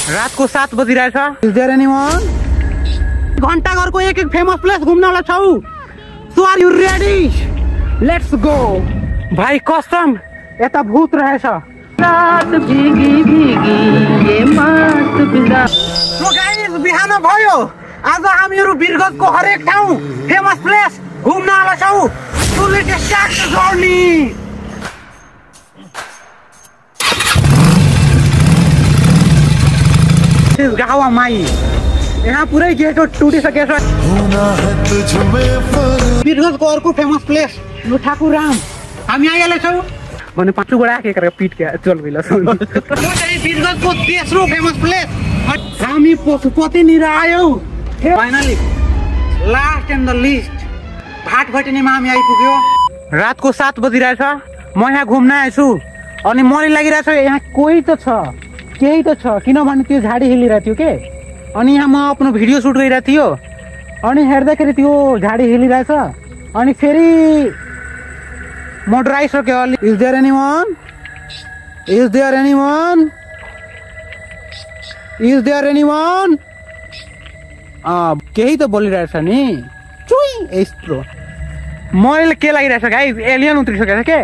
रात को 7 बजिरहेछ। Is there anyone? घण्टाघरको एक फेमस प्लेस घुम्नवाला छौ। So are you ready? Let's go. भाइ कसम यता भूत रहेछ। रात भीगी भीगी ये मस्त बिदा। सो गाइस बिहान भयो। आज हामीहरु बिरगजको हरेक ठाउँ फेमस प्लेस घुम्नवाला छौ। So let's start the journey. गावा माई यहाँ पुरै गेट टुटिसकेछ। बिरगजको अर्को फेमस प्लेस ठाकुर राम हामी आइहाले छौ भने पाँचुबाट आकेर पिट के चल गइल। बिरगजको तेस्रो फेमस प्लेस हामी पशुपतिनिर आयौ। Finally last end the list भाटभटिनीमा हामी आइपुग्यो। रातको 7 बजिरहेछ। म यहाँ घुम्न आएछु अनि मलाई लागिरहेछ यहाँ कोही त छ, केही त छ, किनभने त्यो झाडी हिलिरहेको थियो के। अनि यहाँ म आफ्नो भिडियो सुट गरिरहेको थियो अनि हेर्दाखेरि त्यो झाडी हिलिरहेछ। अनि फेरि म डराइसक्यो अलि। Is there anyone? Is there anyone? Is there anyone? केही त बोलिरहेछ नि। चुई यस्तो मैले के लागिरहेछ गाइस एलियन उत्रिसकेछ के।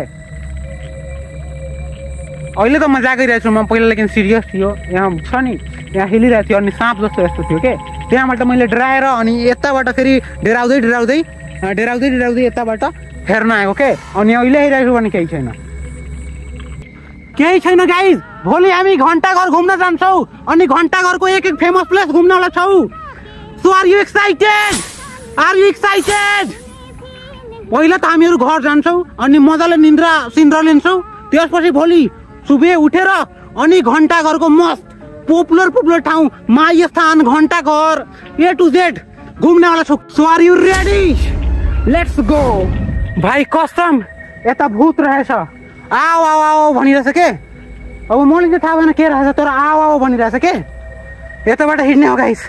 अहिले त मजा गरिरहेछु म, पहिला लेकिन सिरियस थियो। यहाँ छ नि यहाँ हिलिरहेको थियो अनि साँप जस्तो यस्तो थियो के। त्यहाँबाट मैले डराएर अनि यताबाट फेरि डराउँदै डराउँदै डराउँदै डराउँदै यताबाट हेर्न आएको के। अनि अहिले आइरहेको भने केही छैन, केही छैन गाइज। भोलि हामी घण्टाघर घुम्न जान्छौँ अनि घण्टाघरको एक फेमस प्लेस घुम्नवाला छौ। So are you excited? Are you excited? पहिला त हामीहरू घर जान्छौँ अनि मजाले निन्द्रा सिन्द्रा लिन्छौँ। त्यसपछि भोलि सुबह उठेर अनि घण्टाघरको मस्त पपुलर ठाउँ माइस्थान घण्टाघर A to Z घुम्नवाला छौ। So are you ready? Let's go. भाइ कसम यता भूत रहेछ। आओ आओ आओ भनिरहेछ के। अब मलाई चाहिँ थाहा भएन के रहेछ, तर आओ आओ भनिरहेछ के। यताबाट हिँड्ने हो गाइस।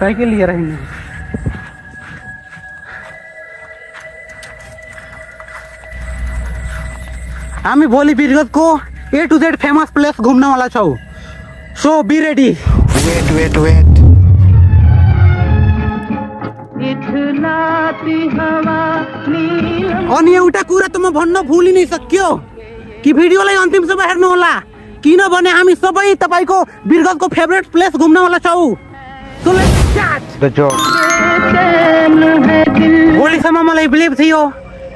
साइकल लिएर हिँड्ने। हामी भोलि बिरगजको A to Z famous place घुम्नवाला छौ। So be ready. वेट अनि एउटा कुरा त म भन्न भुलि नै सक्यो कि भिडियोलाई अन्तिमसम्म हेर्नु होला, किनभने हामी सबै तपाईको बिरगजको फेभरेट प्लेस घुम्नवाला छौ। So let's start the journey. भोलिसम्म मलाई बिलिभ थियो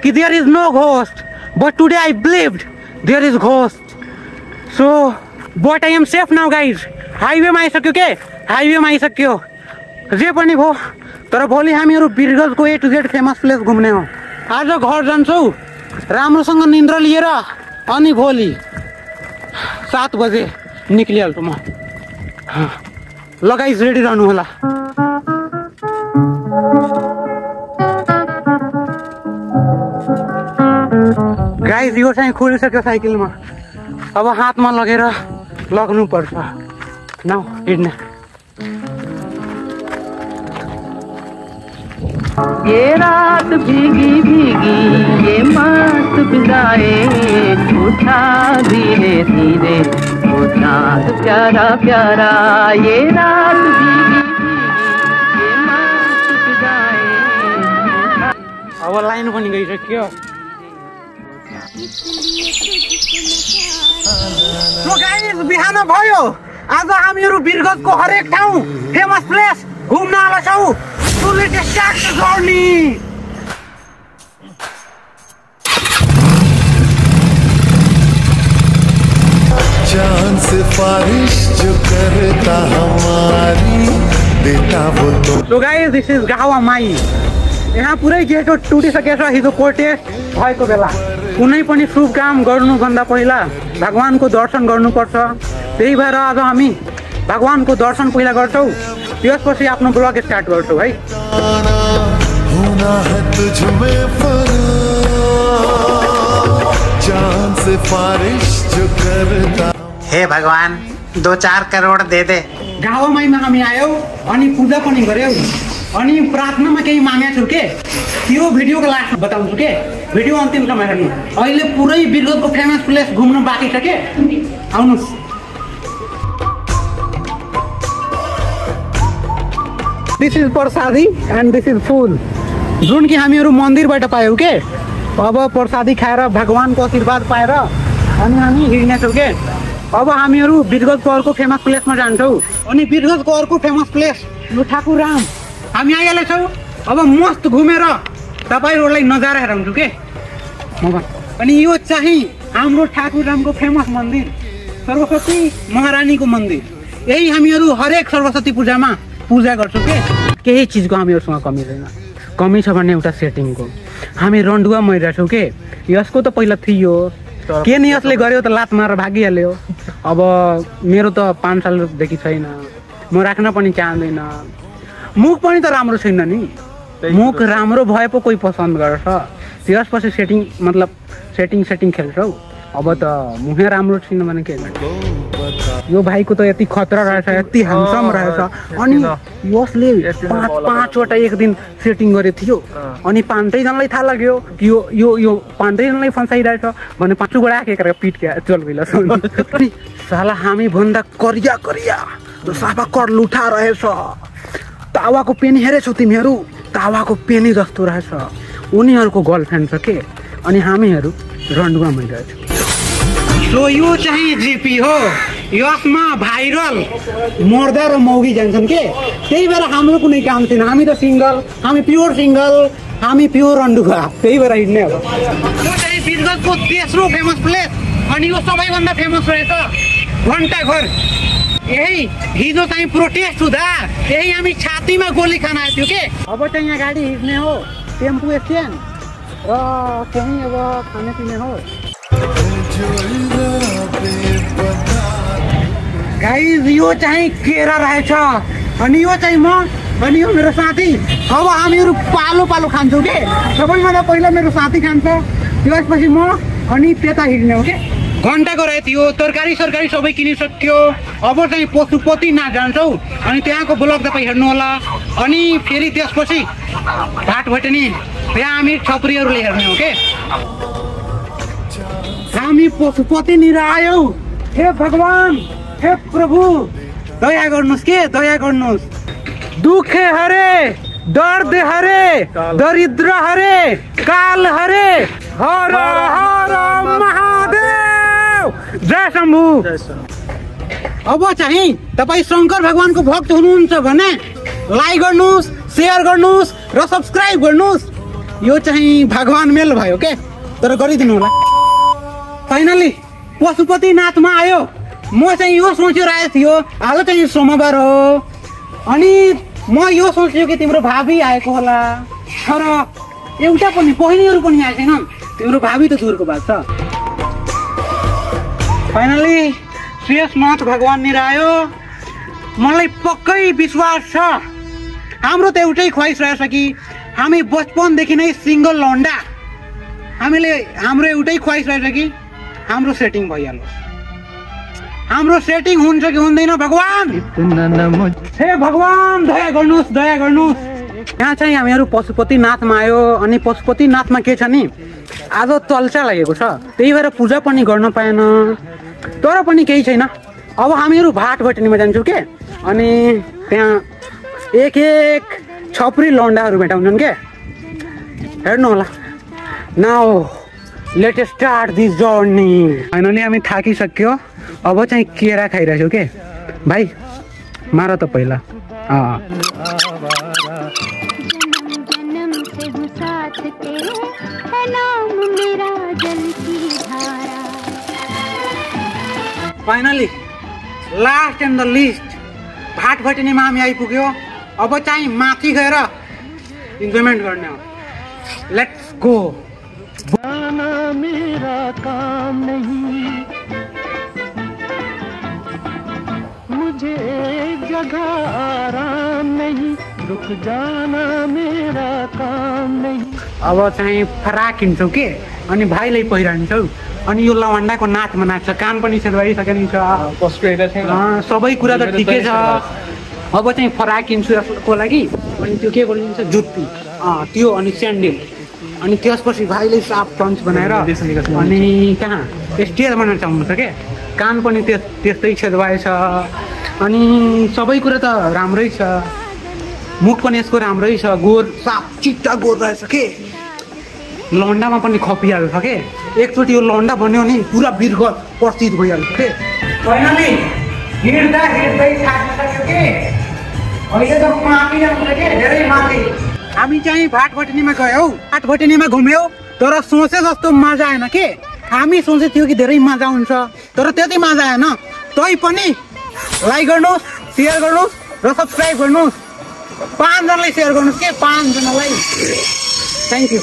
कि there is no ghost, but today I believed there is ghost. So but I am safe now guys. हाइवेमा आइसक्यो के, हाइवेमा आइसक्यो जे पनि भयो। तर भोलि हामीहरू बिरगजको A to Z famous place घुम्ने हो। आज घर जान्छौँ राम्रोसँग निन्द्रा लिएर अनि भोलि 7 बजे निक्लिहाल्छु म। ल गाइस रेडी रहनु होला। गाइस यो चाहिँ खुलिसक्यो साइकलमा, अब हातमा लगेर लग्नु पर्छ। नाउ हिँड्ने। ये रात भीगी भीगी ये मस्त बिदाए। उठा धीरे धीरे उठा प्यारा प्यारा। ये रात भीगी भीगी ये मस्त बिदाए। अब लाइन पनि गइसक्यो। सो गाइस बिहान भयो। आज हामीहरू बिरगजको हरेक ठाउँ फेमस प्लेस घुम्नवाला छौ। So let's start the journey. चांद सिफारिश जो करता हमारी देता वो तो। So guys this is गावा माई। यहाँ पुरै गेट टुटिसकेछ। हिजो प्रोटेस्ट भएको बेला कुनै पनि शुभ काम गर्नुभन्दा पहिला भगवानको दर्शन गर्नुपर्छ। त्यही भएर आज हामी भगवानको दर्शन पहिला गर्छौँ, त्यसपछि आफ्नो ब्लग स्टार्ट गर्छौँ है। हे भगवान 2-4 करोड़ दे दे। गाउँमा हामी आयौ अनि पूजा पनि गर्यौ अनि प्रार्थनामा केही मागेको छु के त्यो भिडियोको लास्ट बताउँछु के भिडियो अन्तिमसम्म हेर्नु अहिले पुरै बिरगतको फेमस प्लेस घुम्नु बाँकी छ के आउनुस् दिस इज प्रसादी एन्ड दिस इज फुल जुन कि हामीहरू मन्दिरबाट पायौँ के अब प्रसादी खाएर भगवानको आशीर्वाद पाएर अनि हामी हिँड्नेछौँ के अब हामीहरू बिरगतको अर्को फेमस प्लेसमा जान्छौँ अनि बिरगतको अर्को फेमस प्लेस यो ठाकुरराम हामी आइहालेको छौँ अब मस्त घुमेर तपाईँहरूलाई नजारा हेराउँछु के अनि यो चाहिँ हाम्रो ठाकुररामको फेमस मन्दिर सरस्वती महारानीको मन्दिर यही हामीहरू हरेक सरस्वती पूजामा पूजा गर्छौँ के केही चिजको हामीहरूसँग कमी छैन कमी छ भने एउटा सेटिङको हामी रन्डुवा मरिरहेछौँ के यसको त पहिला थियो के नि यसले गर्यो त लात मारेर भागिहाल्यो अब मेरो त 5 सालदेखि छैन म राख्न पनि चाहँदैन मुख पनि त राम्रो छैन नि मुख राम्रो भए पो कोही पसन्द गर्छ त्यसपछि सेटिङ खेल्छौ अब त मुखै राम्रो छैन भने के यो भाइको त यति खतरा रहेछ यति ह्यान्डसम रहेछ अनि यसले 5वटा एक दिन सेटिङ गरेको थियो अनि 5 जनालाई थाहा लाग्यो कि यो 5 जनालाई फन्साइरहेछ भने 5 गोडा एकेर पिट के चल गइल साला हामी भन्दा करिया साफा कर लुठा रहेछ तावाको पेनी हेरेछौ तिमीहरू तावाको पेनी जस्तो रहेछ उनीहरूको गर्लफ्रेन्ड छ के अनि हामीहरू रन्डुवा मरिरहेछौँ सो यो चाहिँ जिपी हो यसमा भाइरल मर्दा र मौगी जान्छन् के त्यही भएर हाम्रो कुनै काम छैन हामी त सिङ्गल हामी प्योर सिङ्गल हामी प्योर रन्डुवा त्यही भएर हिँड्ने हो यो चाहिँ बिरगतको तेस्रो फेमस प्लेस अनि यो सबैभन्दा फेमस रहेछ घन्टाघर यही हिजो चाहिँ प्रोटेस्ट हुँदा यही हामी छातीमा गोली खान आएको थियो के अब चाहिँ यहाँ गाडी हिँड्ने हो टेम्पो स्ट्यान्ड र चाहिँ अब खानेपिने हो गाइज यो चाहिँ केरा रहेछ अनि यो चाहिँ म अनि यो मेरो साथी अब हामीहरू पालो खान्छौँ के सबैभन्दा पहिला मेरो साथी खान्छ त्यसपछि म अनि त्यता हिँड्ने हो के घन्टाको रहेछ थियो तरकारी सरकारी सबै किनिसक्यो अब चाहिँ पशुपतिनाथ जान्छौँ अनि त्यहाँको ब्लग तपाईँ हेर्नु होला अनि फेरि त्यसपछि भाटभटेनी त्यहाँ हामी छपरीहरूले हेर्ने हो के हामी पशुपतिनिर आयौँ हे भगवान हे प्रभु दया गर्नुहोस् के दया गर्नुहोस् दुःख हरे दर्द हरे दरिद्र हरे काल हरे हर हर महादेव जय शम्भु अब चाहिँ तपाईँ शङ्कर भगवानको भक्त हुनुहुन्छ भने लाइक गर्नुहोस् सेयर गर्नुहोस् र सब्सक्राइब गर्नुहोस् यो चाहिँ भगवान मेल भयो के तर गरिदिनु होला फाइनली पशुपतिनाथमा आयो म चाहिँ यो सोचिरहेको थियो आज चाहिँ सोमबार हो अनि म यो सोच्छु कि तिम्रो भावी आएको होला तर एउटा पनि पहिलेहरू पनि आएको छैन तिम्रो भावी त दूरको बात छ फाइनली शेषनाथ भगवान निर आयो मलाई पक्कै विश्वास छ हाम्रो त एउटै ख्वाइस रहेछ कि हामी बचपनदेखि नै सिङ्गल लन्डा हामीले हाम्रो एउटै ख्वाइस रहेछ कि हाम्रो सेटिङ भइहाल्यो हाम्रो सेटिङ हुन्छ कि हुँदैन भगवान हे भगवान दया गर्नुहोस् यहाँ चाहिँ हामीहरू पशुपतिनाथमा आयो अनि पशुपतिनाथमा के छ नि आज चल्चा लागेको छ त्यही भएर पूजा पनि गर्न पाएन तर पनि केही छैन अब हामीहरू भाटभटेनीमा जान्छौँ के अनि त्यहाँ एक छपरी लन्डाहरू भेटाउँछन् के हेर्नु होला now let start this journey finally हामी थाकिसक्यो अब चाहिँ केरा खाइरहेछौँ के भाइ मार त पहिला finally last end the list भाटभटेनीमा हामी आइपुग्यो अब चाहिँ माथि गएर इन्जोयमेन्ट गर्ने हो लेट्स गो जाना मेरा काम नहीं मुझे एक जगह आराम नहीं रुक जाना मेरा काम नहीं अब चाहिँ फ्राक किन्छौँ के अनि भाइलाई पहिरान्छौँ अनि यो लवन्डाको नाचमा नाच्छ, कान पनि सेदवाइसकेको छ, सबै कुरा त ठिकै छ। अब चाहिँ फराक किन्छु यसको लागि, अनि त्यो के गरिदिन्छ जुत्ती त्यो अनि स्यान्डल, अनि त्यसपछि भाइले साफ टन्च बनाएर अनि कहाँ स्टेज बनाउन चाहनुहुन्छ क्या, कान पनि त्यस्तै सेदवाएछ, अनि सबै कुरा त राम्रै छ, मुख पनि यसको राम्रै छ, गोर साफ चिट्टा गोर रहेछ के, लन्डामा पनि खपिहाल्छ के, एकचोटि यो लन्डा बन्यो नि पुरा बिर्ख प्रसिद्ध भइहाल्छ के। फाइनली हिँड्दै थाकिसक्यो के, अहिले त माथि जान्छ के, धेरै माथि। हामी चाहिँ भाटभटेनीमा गयौँ, भाटभटेनीमा घुम्यौँ, तर सोचे जस्तो मजा आएन के, हामी सोचेको थियो कि धेरै मजा हुन्छ, तर त्यति मजा आएन। तै पनि लाइक गर्नुहोस्, सेयर गर्नुहोस् र सब्सक्राइब गर्नुहोस्, 5 जनालाई सेयर गर्नुहोस् के, 5 जनालाई। Thank you.